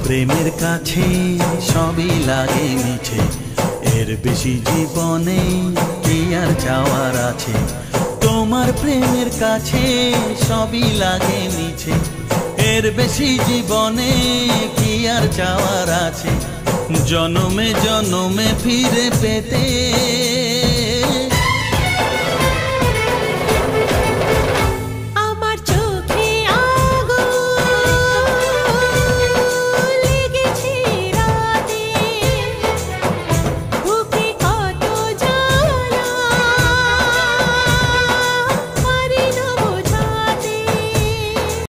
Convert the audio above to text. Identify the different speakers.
Speaker 1: প্রেমের কাছে সবই লাগে মিছে, এর বেশি জীবনে কি আর চাওয়ার আছে। তোমার প্রেমের কাছে সবই লাগে মিছে, এর বেশি জীবনে কি আর চাওয়ার আছে। জনমে জনমে ফিরে পেতে